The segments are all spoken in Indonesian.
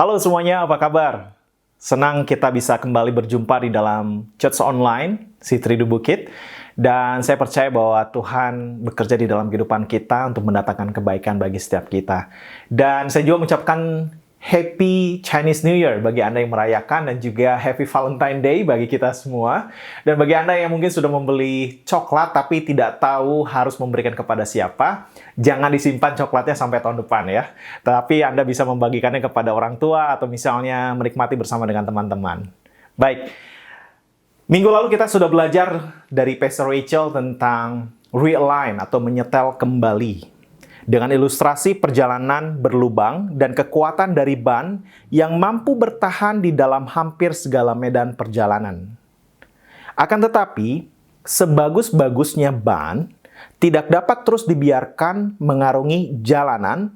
Halo semuanya, apa kabar? Senang kita bisa kembali berjumpa di dalam Church Online, Tridu Bukit. Dan saya percaya bahwa Tuhan bekerja di dalam kehidupan kita untuk mendatangkan kebaikan bagi setiap kita. Dan saya juga mengucapkan Happy Chinese New Year bagi Anda yang merayakan, dan juga Happy Valentine Day bagi kita semua. Dan bagi Anda yang mungkin sudah membeli coklat tapi tidak tahu harus memberikan kepada siapa, jangan disimpan coklatnya sampai tahun depan ya. Tapi Anda bisa membagikannya kepada orang tua atau misalnya menikmati bersama dengan teman-teman. Baik, minggu lalu kita sudah belajar dari Pastor Rachel tentang realign atau menyetel kembali, dengan ilustrasi perjalanan berlubang dan kekuatan dari ban yang mampu bertahan di dalam hampir segala medan perjalanan. Akan tetapi, sebagus-bagusnya ban tidak dapat terus dibiarkan mengarungi jalanan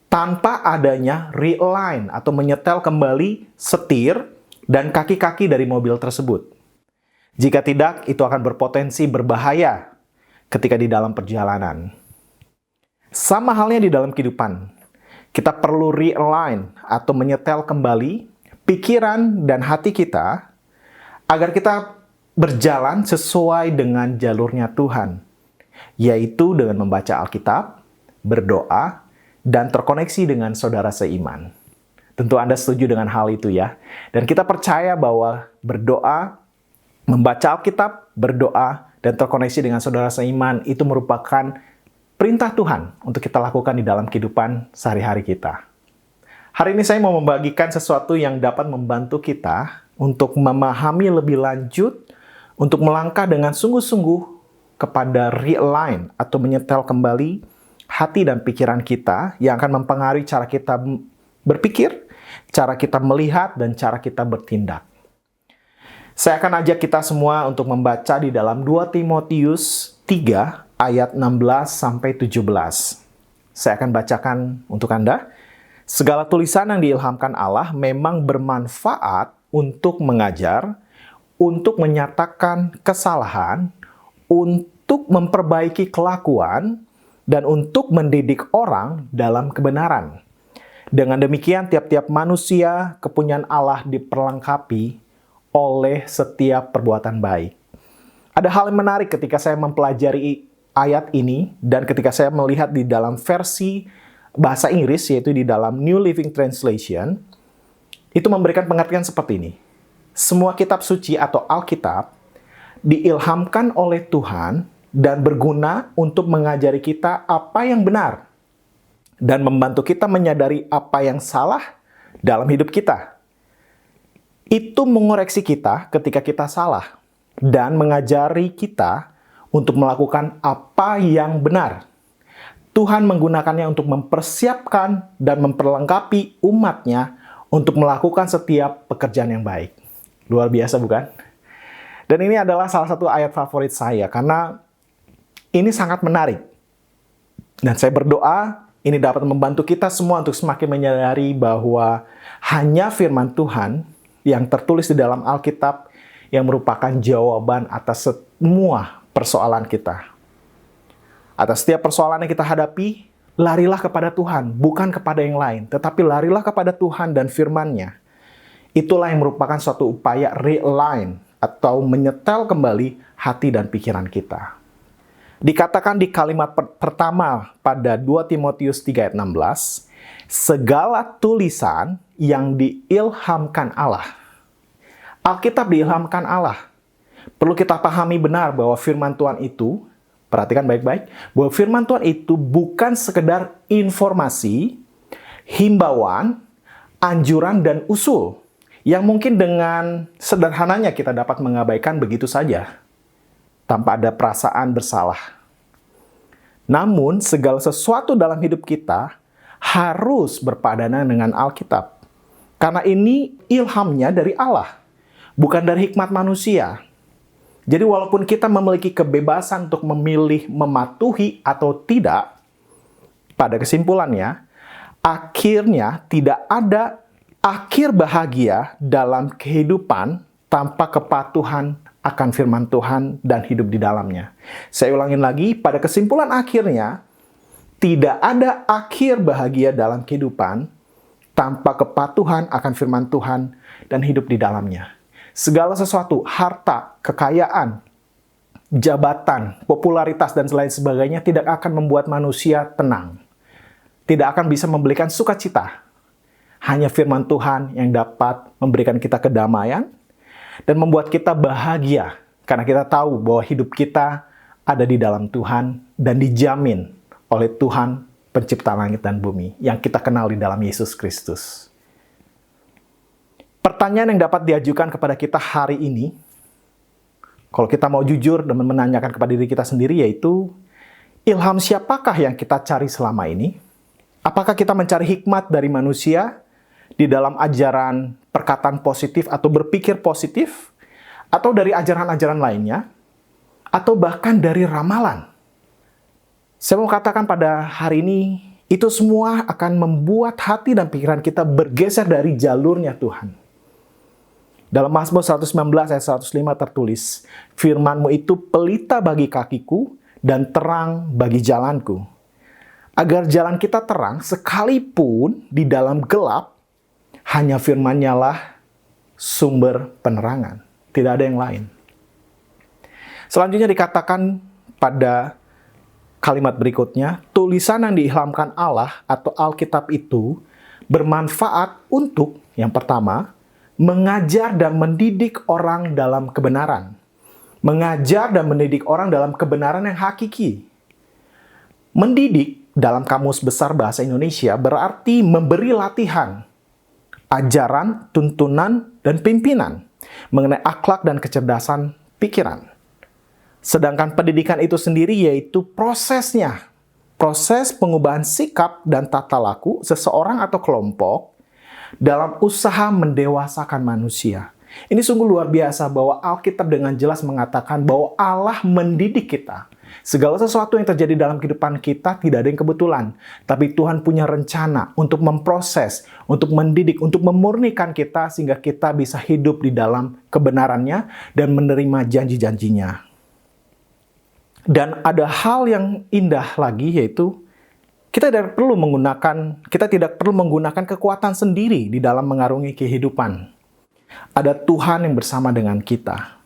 tanpa adanya realign atau menyetel kembali setir dan kaki-kaki dari mobil tersebut. Jika tidak, itu akan berpotensi berbahaya ketika di dalam perjalanan. Sama halnya di dalam kehidupan, kita perlu realign atau menyetel kembali pikiran dan hati kita agar kita berjalan sesuai dengan jalurnya Tuhan, yaitu dengan membaca Alkitab, berdoa, dan terkoneksi dengan saudara seiman. Tentu Anda setuju dengan hal itu ya. Dan kita percaya bahwa berdoa, membaca Alkitab, berdoa, dan terkoneksi dengan saudara seiman itu merupakan perintah Tuhan untuk kita lakukan di dalam kehidupan sehari-hari kita. Hari ini saya mau membagikan sesuatu yang dapat membantu kita untuk memahami lebih lanjut, untuk melangkah dengan sungguh-sungguh kepada realign atau menyetel kembali hati dan pikiran kita yang akan mempengaruhi cara kita berpikir, cara kita melihat, dan cara kita bertindak. Saya akan ajak kita semua untuk membaca di dalam 2 Timotius 3 ayat 16-17. Saya akan bacakan untuk Anda. Segala tulisan yang diilhamkan Allah memang bermanfaat untuk mengajar, untuk menyatakan kesalahan, untuk memperbaiki kelakuan, dan untuk mendidik orang dalam kebenaran. Dengan demikian, tiap-tiap manusia kepunyaan Allah diperlengkapi oleh setiap perbuatan baik. Ada hal yang menarik ketika saya mempelajari ayat ini, dan ketika saya melihat di dalam versi bahasa Inggris, yaitu di dalam New Living Translation, itu memberikan pengertian seperti ini. Semua kitab suci atau Alkitab diilhamkan oleh Tuhan dan berguna untuk mengajari kita apa yang benar dan membantu kita menyadari apa yang salah dalam hidup kita. Itu mengoreksi kita ketika kita salah dan mengajari kita untuk melakukan apa yang benar. Tuhan menggunakannya untuk mempersiapkan dan memperlengkapi umatnya untuk melakukan setiap pekerjaan yang baik. Luar biasa bukan? Dan ini adalah salah satu ayat favorit saya karena ini sangat menarik. Dan saya berdoa ini dapat membantu kita semua untuk semakin menyadari bahwa hanya firman Tuhan yang tertulis di dalam Alkitab yang merupakan jawaban atas semua persoalan kita. Atas setiap persoalan yang kita hadapi, larilah kepada Tuhan, bukan kepada yang lain, tetapi larilah kepada Tuhan dan firman-Nya. Itulah yang merupakan suatu upaya realign atau menyetel kembali hati dan pikiran kita. Dikatakan di kalimat pertama pada 2 Timotius 3 ayat 16, segala tulisan yang diilhamkan Allah. Alkitab diilhamkan Allah. Perlu kita pahami benar bahwa firman Tuhan itu, perhatikan baik-baik, bahwa firman Tuhan itu bukan sekedar informasi, himbauan, anjuran, dan usul yang mungkin dengan sederhananya kita dapat mengabaikan begitu saja, tanpa ada perasaan bersalah. Namun, segala sesuatu dalam hidup kita harus berpadanan dengan Alkitab. Karena ini ilhamnya dari Allah, bukan dari hikmat manusia. Jadi walaupun kita memiliki kebebasan untuk memilih mematuhi atau tidak, pada kesimpulannya, akhirnya tidak ada akhir bahagia dalam kehidupan tanpa kepatuhan akan firman Tuhan dan hidup di dalamnya. Saya ulangin lagi, pada kesimpulan akhirnya, tidak ada akhir bahagia dalam kehidupan tanpa kepatuhan akan firman Tuhan dan hidup di dalamnya. Segala sesuatu, harta, kekayaan, jabatan, popularitas, dan lain sebagainya tidak akan membuat manusia tenang. Tidak akan bisa memberikan sukacita. Hanya firman Tuhan yang dapat memberikan kita kedamaian dan membuat kita bahagia. Karena kita tahu bahwa hidup kita ada di dalam Tuhan dan dijamin oleh Tuhan pencipta langit dan bumi yang kita kenal di dalam Yesus Kristus. Pertanyaan yang dapat diajukan kepada kita hari ini, kalau kita mau jujur dan menanyakan kepada diri kita sendiri, yaitu ilham siapakah yang kita cari selama ini? Apakah kita mencari hikmat dari manusia di dalam ajaran perkataan positif atau berpikir positif? Atau dari ajaran-ajaran lainnya? Atau bahkan dari ramalan? Saya mau katakan pada hari ini, itu semua akan membuat hati dan pikiran kita bergeser dari jalurnya Tuhan. Dalam Mazmur 119 ayat 105 tertulis, firman-Mu itu pelita bagi kakiku dan terang bagi jalanku. Agar jalan kita terang, sekalipun di dalam gelap, hanya firman-Nya lah sumber penerangan. Tidak ada yang lain. Selanjutnya dikatakan pada kalimat berikutnya, tulisan yang diilhamkan Allah atau Alkitab itu bermanfaat untuk, yang pertama, mengajar dan mendidik orang dalam kebenaran. Mengajar dan mendidik orang dalam kebenaran yang hakiki. Mendidik dalam Kamus Besar Bahasa Indonesia berarti memberi latihan, ajaran, tuntunan, dan pimpinan mengenai akhlak dan kecerdasan pikiran. Sedangkan pendidikan itu sendiri yaitu prosesnya. Proses pengubahan sikap dan tata laku seseorang atau kelompok dalam usaha mendewasakan manusia. Ini sungguh luar biasa bahwa Alkitab dengan jelas mengatakan bahwa Allah mendidik kita. Segala sesuatu yang terjadi dalam kehidupan kita tidak ada yang kebetulan. Tapi Tuhan punya rencana untuk memproses, untuk mendidik, untuk memurnikan kita sehingga kita bisa hidup di dalam kebenarannya dan menerima janji-janjinya. Dan ada hal yang indah lagi yaitu kita tidak perlu menggunakan kekuatan sendiri di dalam mengarungi kehidupan. Ada Tuhan yang bersama dengan kita.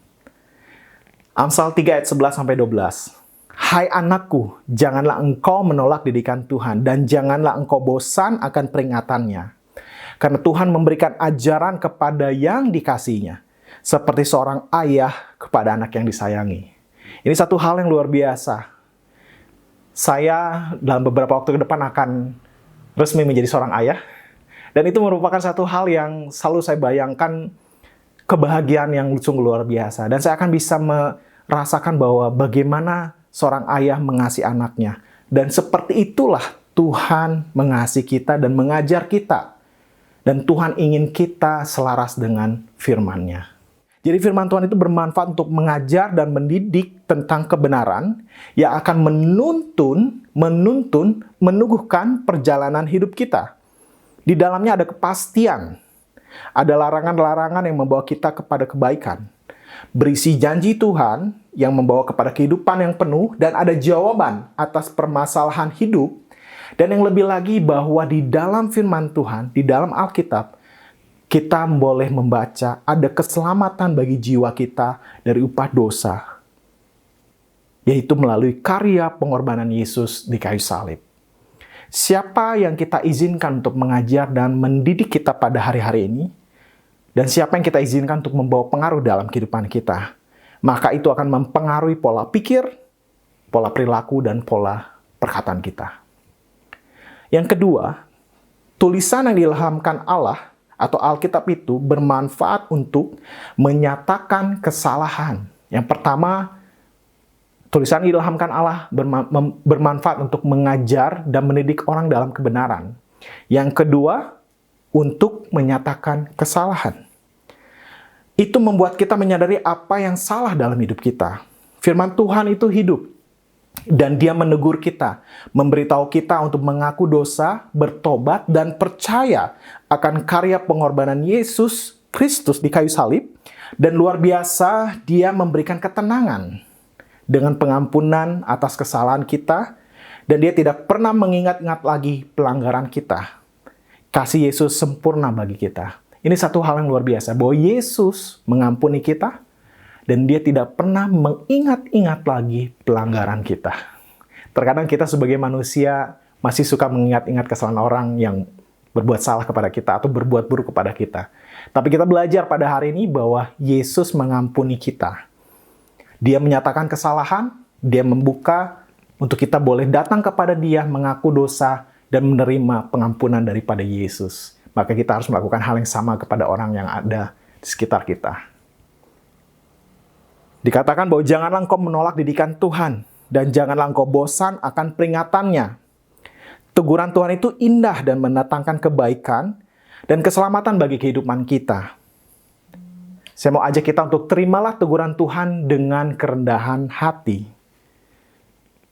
Amsal 3 ayat 11-12. Hai anakku, janganlah engkau menolak didikan Tuhan dan janganlah engkau bosan akan peringatannya. Karena Tuhan memberikan ajaran kepada yang dikasihinya, seperti seorang ayah kepada anak yang disayangi. Ini satu hal yang luar biasa. Saya dalam beberapa waktu ke depan akan resmi menjadi seorang ayah. Dan itu merupakan satu hal yang selalu saya bayangkan kebahagiaan yang sungguh luar biasa. Dan saya akan bisa merasakan bahwa bagaimana seorang ayah mengasihi anaknya. Dan seperti itulah Tuhan mengasihi kita dan mengajar kita. Dan Tuhan ingin kita selaras dengan firman-Nya. Jadi firman Tuhan itu bermanfaat untuk mengajar dan mendidik tentang kebenaran yang akan menuguhkan perjalanan hidup kita. Di dalamnya ada kepastian, ada larangan-larangan yang membawa kita kepada kebaikan. Berisi janji Tuhan yang membawa kepada kehidupan yang penuh dan ada jawaban atas permasalahan hidup. Dan yang lebih lagi bahwa di dalam firman Tuhan, di dalam Alkitab, kita boleh membaca ada keselamatan bagi jiwa kita dari upah dosa, yaitu melalui karya pengorbanan Yesus di kayu salib. Siapa yang kita izinkan untuk mengajar dan mendidik kita pada hari-hari ini, dan siapa yang kita izinkan untuk membawa pengaruh dalam kehidupan kita, maka itu akan mempengaruhi pola pikir, pola perilaku, dan pola perkataan kita. Yang kedua, tulisan yang diilhamkan Allah atau Alkitab itu bermanfaat untuk menyatakan kesalahan. Yang pertama, tulisan ilhamkan Allah bermanfaat untuk mengajar dan mendidik orang dalam kebenaran. Yang kedua, untuk menyatakan kesalahan. Itu membuat kita menyadari apa yang salah dalam hidup kita. Firman Tuhan itu hidup. Dan Dia menegur kita, memberitahu kita untuk mengaku dosa, bertobat, dan percaya akan karya pengorbanan Yesus Kristus di kayu salib. Dan luar biasa, Dia memberikan ketenangan dengan pengampunan atas kesalahan kita. Dan Dia tidak pernah mengingat-ingat lagi pelanggaran kita. kasih Yesus sempurna bagi kita. Ini satu hal yang luar biasa, bahwa Yesus mengampuni kita, dan Dia tidak pernah mengingat-ingat lagi pelanggaran kita. Terkadang kita sebagai manusia masih suka mengingat-ingat kesalahan orang yang berbuat salah kepada kita atau berbuat buruk kepada kita. Tapi kita belajar pada hari ini bahwa Yesus mengampuni kita. Dia menyatakan kesalahan, Dia membuka untuk kita boleh datang kepada Dia, mengaku dosa, dan menerima pengampunan daripada Yesus. Maka kita harus melakukan hal yang sama kepada orang yang ada di sekitar kita. Dikatakan bahwa janganlah engkau menolak didikan Tuhan, dan janganlah engkau bosan akan peringatannya. Teguran Tuhan itu indah dan mendatangkan kebaikan dan keselamatan bagi kehidupan kita. Saya mau ajak kita untuk terimalah teguran Tuhan dengan kerendahan hati.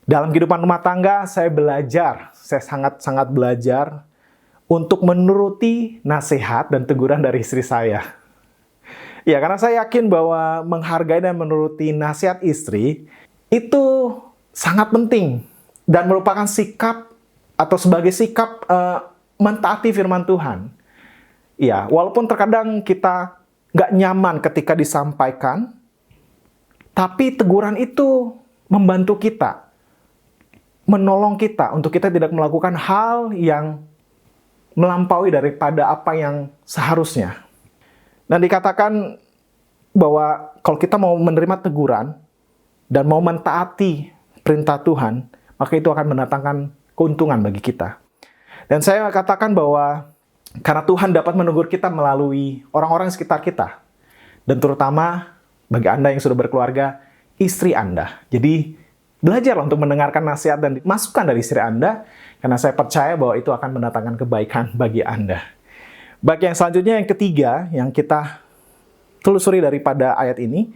Dalam kehidupan rumah tangga, saya sangat-sangat belajar untuk menuruti nasihat dan teguran dari istri saya. Ya, karena saya yakin bahwa menghargai dan menuruti nasihat istri itu sangat penting dan merupakan sikap atau sebagai sikap mentaati firman Tuhan. Ya, walaupun terkadang kita nggak nyaman ketika disampaikan, tapi teguran itu membantu kita, menolong kita untuk kita tidak melakukan hal yang melampaui daripada apa yang seharusnya. Dan dikatakan bahwa kalau kita mau menerima teguran dan mau mentaati perintah Tuhan, maka itu akan mendatangkan keuntungan bagi kita. Dan saya katakan bahwa karena Tuhan dapat menegur kita melalui orang-orang sekitar kita, dan terutama bagi Anda yang sudah berkeluarga, istri Anda. Jadi belajarlah untuk mendengarkan nasihat dan masukan dari istri Anda, karena saya percaya bahwa itu akan mendatangkan kebaikan bagi Anda. Baik, yang selanjutnya, yang ketiga, yang kita telusuri daripada ayat ini,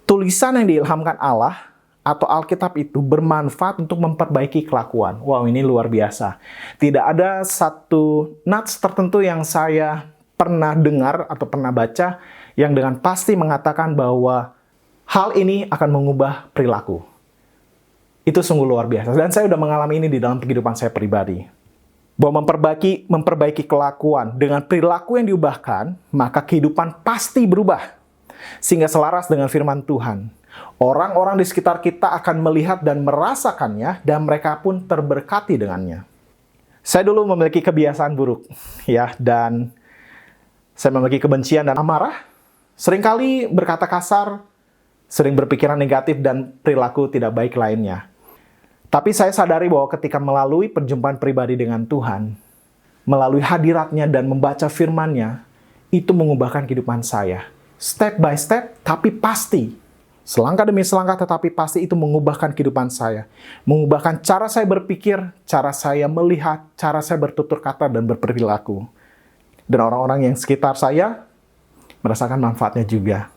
tulisan yang diilhamkan Allah atau Alkitab itu bermanfaat untuk memperbaiki kelakuan. Wow, ini luar biasa. Tidak ada satu nats tertentu yang saya pernah dengar atau pernah baca yang dengan pasti mengatakan bahwa hal ini akan mengubah perilaku. Itu sungguh luar biasa. Dan saya sudah mengalami ini di dalam kehidupan saya pribadi. Bahwa memperbaiki kelakuan dengan perilaku yang diubahkan, maka kehidupan pasti berubah. Sehingga selaras dengan firman Tuhan. Orang-orang di sekitar kita akan melihat dan merasakannya, dan mereka pun terberkati dengannya. Saya dulu memiliki kebiasaan buruk, ya, dan saya memiliki kebencian dan amarah. Seringkali berkata kasar, sering berpikiran negatif dan perilaku tidak baik lainnya. Tapi saya sadari bahwa ketika melalui perjumpaan pribadi dengan Tuhan, melalui hadiratnya dan membaca firman-Nya, itu mengubahkan kehidupan saya. Step by step, tapi pasti. Selangkah demi selangkah, tetapi pasti itu mengubahkan kehidupan saya. Mengubahkan cara saya berpikir, cara saya melihat, cara saya bertutur kata dan berperilaku. Dan orang-orang yang sekitar saya merasakan manfaatnya juga.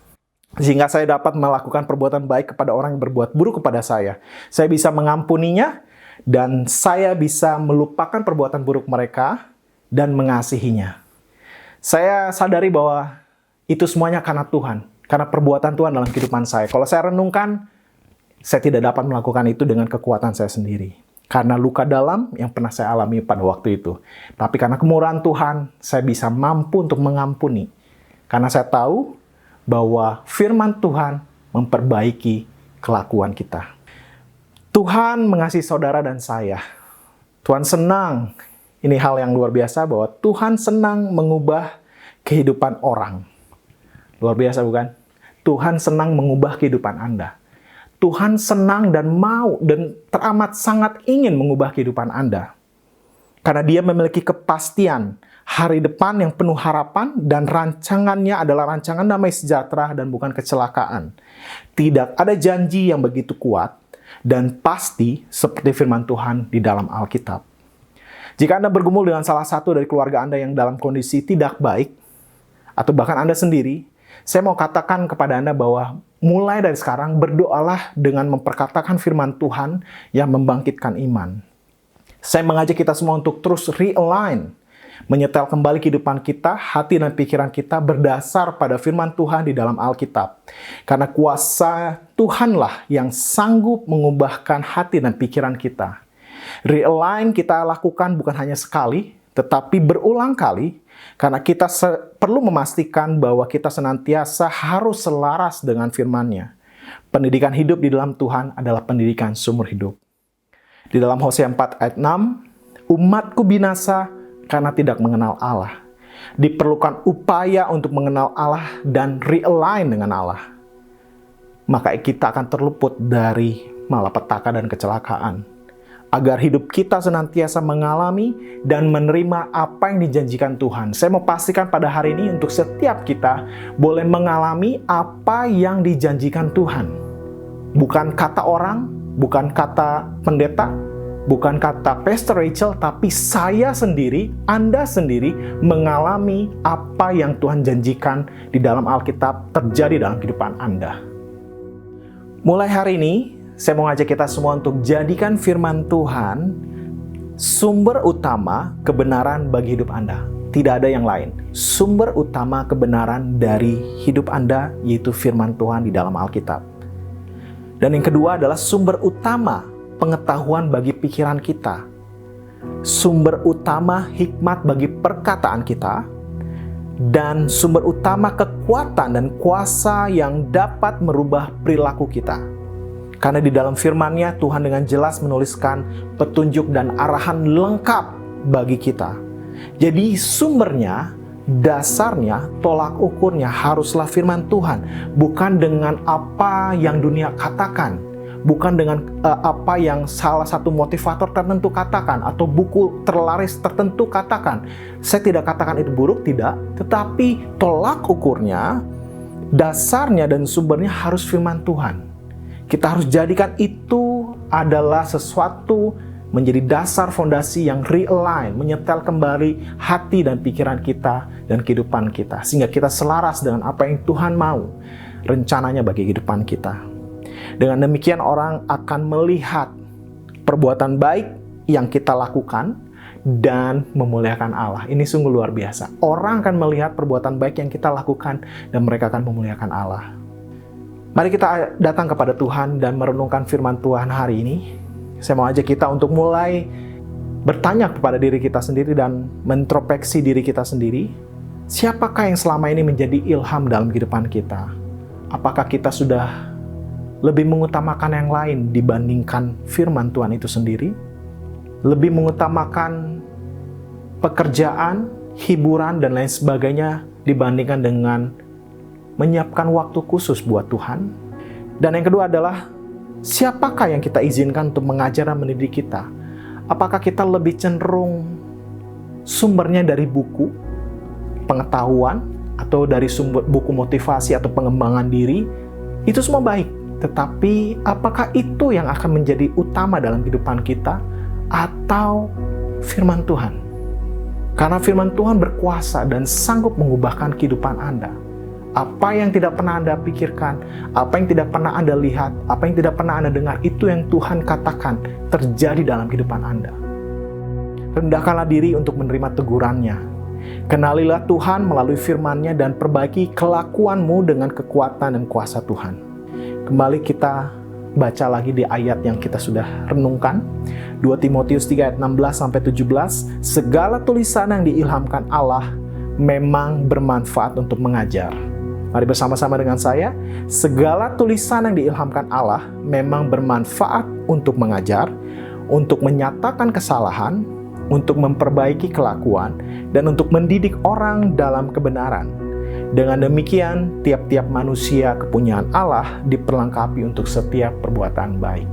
Sehingga saya dapat melakukan perbuatan baik kepada orang yang berbuat buruk kepada saya. Saya bisa mengampuninya, dan saya bisa melupakan perbuatan buruk mereka dan mengasihinya. Saya sadari bahwa itu semuanya karena Tuhan, karena perbuatan Tuhan dalam kehidupan saya. Kalau saya renungkan, saya tidak dapat melakukan itu dengan kekuatan saya sendiri. Karena luka dalam yang pernah saya alami pada waktu itu. Tapi karena kemurahan Tuhan, saya bisa mampu untuk mengampuni. Karena saya tahu bahwa firman Tuhan memperbaiki kelakuan kita. Tuhan mengasihi saudara dan saya. Tuhan senang, ini hal yang luar biasa, bahwa Tuhan senang mengubah kehidupan orang. Luar biasa bukan? Tuhan senang mengubah kehidupan Anda. Tuhan senang dan mau dan teramat sangat ingin mengubah kehidupan Anda. Karena Dia memiliki kepastian hari depan yang penuh harapan, dan rancangannya adalah rancangan damai sejahtera dan bukan kecelakaan. Tidak ada janji yang begitu kuat dan pasti seperti firman Tuhan di dalam Alkitab. Jika Anda bergumul dengan salah satu dari keluarga Anda yang dalam kondisi tidak baik, atau bahkan Anda sendiri, saya mau katakan kepada Anda bahwa mulai dari sekarang berdoalah dengan memperkatakan firman Tuhan yang membangkitkan iman. Saya mengajak kita semua untuk terus realign, menyetel kembali kehidupan kita, hati dan pikiran kita berdasar pada firman Tuhan di dalam Alkitab. Karena kuasa Tuhanlah yang sanggup mengubahkan hati dan pikiran kita. Realign kita lakukan bukan hanya sekali, tetapi berulang kali, karena kita perlu memastikan bahwa kita senantiasa harus selaras dengan firman-Nya. Pendidikan hidup di dalam Tuhan adalah pendidikan seumur hidup. Di dalam Hosea 4 ayat 6, umatku binasa karena tidak mengenal Allah. Diperlukan upaya untuk mengenal Allah dan realign dengan Allah. Maka kita akan terluput dari malapetaka dan kecelakaan. Agar hidup kita senantiasa mengalami dan menerima apa yang dijanjikan Tuhan. Saya mau pastikan pada hari ini untuk setiap kita boleh mengalami apa yang dijanjikan Tuhan. Bukan kata orang, bukan kata pendeta, bukan kata Pastor Rachel, tapi saya sendiri, Anda sendiri mengalami apa yang Tuhan janjikan di dalam Alkitab terjadi dalam kehidupan Anda. Mulai hari ini, saya mau ngajak kita semua untuk jadikan firman Tuhan sumber utama kebenaran bagi hidup Anda. Tidak ada yang lain. Sumber utama kebenaran dari hidup Anda yaitu firman Tuhan di dalam Alkitab. Dan yang kedua adalah sumber utama pengetahuan bagi pikiran kita. Sumber utama hikmat bagi perkataan kita. Dan sumber utama kekuatan dan kuasa yang dapat merubah perilaku kita. Karena di dalam firman-Nya Tuhan dengan jelas menuliskan petunjuk dan arahan lengkap bagi kita. Jadi sumbernya, dasarnya, tolak ukurnya haruslah firman Tuhan. Bukan dengan apa yang dunia katakan. Bukan dengan apa yang salah satu motivator tertentu katakan. Atau buku terlaris tertentu katakan. Saya tidak katakan itu buruk, tidak. Tetapi tolak ukurnya, dasarnya dan sumbernya harus firman Tuhan. Kita harus jadikan itu adalah sesuatu menjadi dasar fondasi yang realign, menyetel kembali hati dan pikiran kita dan kehidupan kita. Sehingga kita selaras dengan apa yang Tuhan mau, rencananya bagi kehidupan kita. Dengan demikian orang akan melihat perbuatan baik yang kita lakukan dan memuliakan Allah. Ini sungguh luar biasa. Orang akan melihat perbuatan baik yang kita lakukan dan mereka akan memuliakan Allah. Mari kita datang kepada Tuhan dan merenungkan firman Tuhan hari ini. Saya mau ajak kita untuk mulai bertanya kepada diri kita sendiri dan mentrospeksi diri kita sendiri. Siapakah yang selama ini menjadi ilham dalam kehidupan kita? Apakah kita sudah lebih mengutamakan yang lain dibandingkan firman Tuhan itu sendiri? Lebih mengutamakan pekerjaan, hiburan, dan lain sebagainya dibandingkan dengan menyiapkan waktu khusus buat Tuhan. Dan yang kedua adalah, siapakah yang kita izinkan untuk mengajar dan mendidik kita? Apakah kita lebih cenderung sumbernya dari buku, pengetahuan, atau dari sumber buku motivasi atau pengembangan diri? Itu semua baik. Tetapi apakah itu yang akan menjadi utama dalam kehidupan kita? Atau firman Tuhan? Karena firman Tuhan berkuasa dan sanggup mengubahkan kehidupan Anda. Apa yang tidak pernah Anda pikirkan, apa yang tidak pernah Anda lihat, apa yang tidak pernah Anda dengar, itu yang Tuhan katakan terjadi dalam kehidupan Anda. Rendahkanlah diri untuk menerima tegurannya. Kenalilah Tuhan melalui firman-Nya dan perbaiki kelakuanmu dengan kekuatan dan kuasa Tuhan. Kembali kita baca lagi di ayat yang kita sudah renungkan. 2 Timotius 3 ayat 16-17. Segala tulisan yang diilhamkan Allah memang bermanfaat untuk mengajar. Mari bersama-sama dengan saya. Segala tulisan yang diilhamkan Allah memang bermanfaat untuk mengajar, untuk menyatakan kesalahan, untuk memperbaiki kelakuan, dan untuk mendidik orang dalam kebenaran. Dengan demikian, tiap-tiap manusia kepunyaan Allah diperlengkapi untuk setiap perbuatan baik.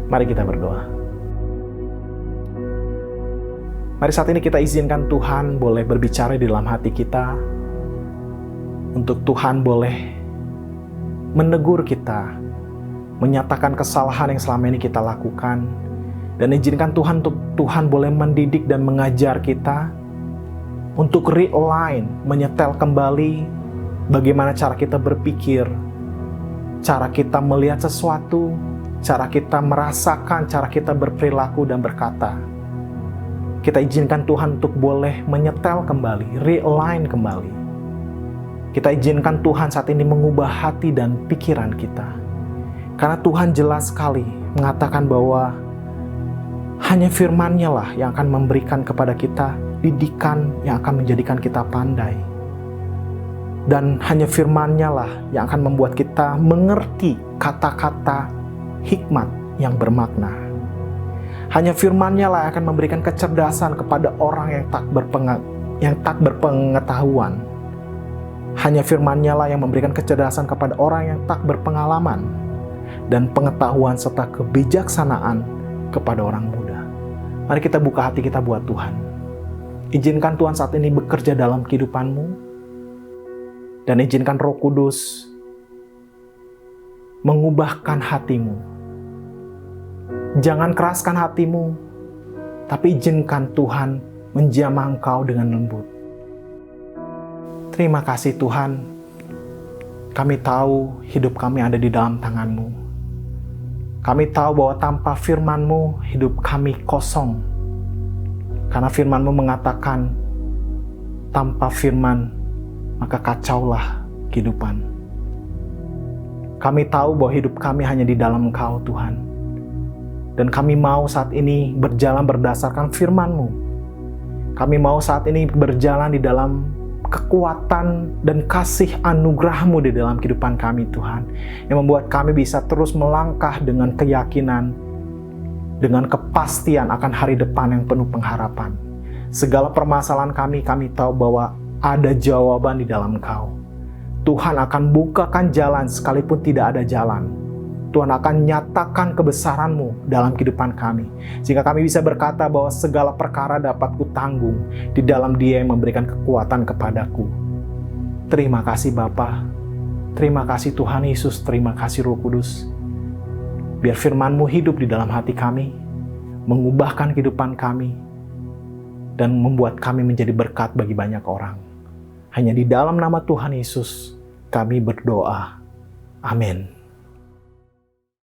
Mari kita berdoa. Mari saat ini kita izinkan Tuhan boleh berbicara di dalam hati kita. Untuk Tuhan boleh menegur kita, menyatakan kesalahan yang selama ini kita lakukan, dan izinkan Tuhan untuk Tuhan boleh mendidik dan mengajar kita untuk realign, menyetel kembali bagaimana cara kita berpikir, cara kita melihat sesuatu, cara kita merasakan, cara kita berperilaku dan berkata. Kita izinkan Tuhan untuk boleh menyetel kembali, realign kembali. Kita izinkan Tuhan saat ini mengubah hati dan pikiran kita. Karena Tuhan jelas sekali mengatakan bahwa hanya firman-Nya lah yang akan memberikan kepada kita didikan yang akan menjadikan kita pandai. Dan hanya firman-Nya lah yang akan membuat kita mengerti kata-kata hikmat yang bermakna. Hanya firman-Nya lah yang akan memberikan kecerdasan kepada orang yang tak berpengetahuan. Hanya firman-Nya lah yang memberikan kecerdasan kepada orang yang tak berpengalaman, dan pengetahuan serta kebijaksanaan kepada orang muda. Mari kita buka hati kita buat Tuhan. Izinkan Tuhan saat ini bekerja dalam kehidupanmu, dan izinkan Roh Kudus mengubahkan hatimu. Jangan keraskan hatimu, tapi izinkan Tuhan menjamah engkau dengan lembut. Terima kasih Tuhan, kami tahu hidup kami ada di dalam tangan-Mu. Kami tahu bahwa tanpa firman-Mu, hidup kami kosong. Karena firman-Mu mengatakan, tanpa firman, maka kacaulah kehidupan. Kami tahu bahwa hidup kami hanya di dalam Engkau, Tuhan. Dan kami mau saat ini berjalan berdasarkan firman-Mu. Kami mau saat ini berjalan di dalam kekuatan dan kasih anugerah-Mu di dalam kehidupan kami, Tuhan. Yang membuat kami bisa terus melangkah dengan keyakinan, dengan kepastian akan hari depan yang penuh pengharapan. Segala permasalahan kami tahu bahwa ada jawaban di dalam Engkau. Tuhan akan bukakan jalan sekalipun tidak ada jalan. Tuhan akan nyatakan kebesaran-Mu dalam kehidupan kami. Sehingga kami bisa berkata bahwa segala perkara dapat kutanggung di dalam Dia yang memberikan kekuatan kepadaku. Terima kasih Bapa. Terima kasih Tuhan Yesus. Terima kasih Roh Kudus. Biar firman-Mu hidup di dalam hati kami, mengubahkan kehidupan kami, dan membuat kami menjadi berkat bagi banyak orang. Hanya di dalam nama Tuhan Yesus kami berdoa. Amin.